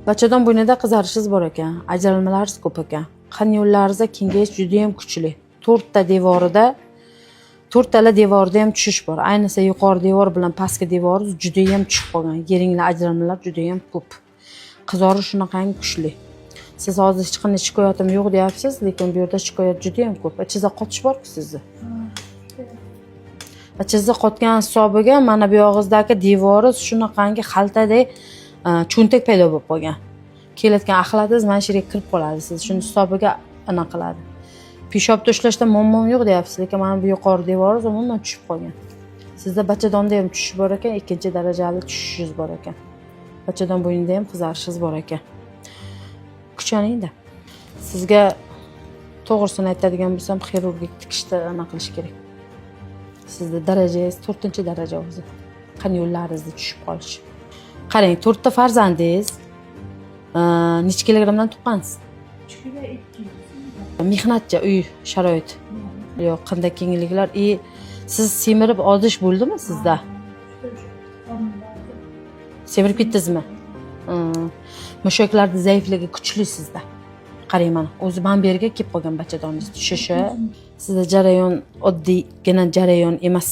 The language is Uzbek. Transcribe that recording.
Bachadon bo'ynida qizarishingiz bor ekan, ajralmalaringiz ko'p ekan. Qon yo'llaringizda kengayish juda ham kuchli. 4 ta devorida 4 tala devorda ham tushish bor. Ayniqsa yuqori devor bilan pastki devoringiz juda ham tushib qolgan. Yeringlar ajralmalar juda ham ko'p. Qizarish shunaqangi kuchli. Siz hozir hech qanday shikoyatim yo'q deyapsiz, lekin bu yerda shikoyat juda ham ko'p. Ichingizda qotish bor-ku sizni. Ichingizda qotgan hisobiga mana bu yog'ingizdagi devoringiz shunaqangi xaltadek cho'ntak paydo bo'lib qolgan. Kelayotgan axlatingiz mana shu yerga kirib qoladi. Siz shuni hisobiga anaqa qiladi. Peshobda ushlashda muammom yo'q deyapsiz, lekin mana bu yuqori devoringiz umuman tushib qolgan. Sizda bachadonda ham tushish bor ekan, ikkinchi darajali tushishingiz bor ekan. Bachadon bo'ynida ham qizarishingiz bor ekan. Kuchaning-da. Sizga to'g'risini aytadigan bo'lsam, xirurgik tikishda anaqa qilish kerak. Sizning darajangiz 4-daraja o'zi. Qon yo'llaringizda tushib qolish. Qarang, 4 ta farzandingiz necha kilogrammdan tuqqansiz? 3 kilo 200. Mehnatchi uy sharoit. Yo'q, qanday kengliklar. Siz semirib ozish bo'ldimi sizda? Semirib ketdingizmi? Mushaklarning zaifligi kuchli sizda. Qarang mana, o'zi mana bu yerga kelib qolgan bachadoningiz tushishi. Sizda jarayon oddiygina jarayon emas.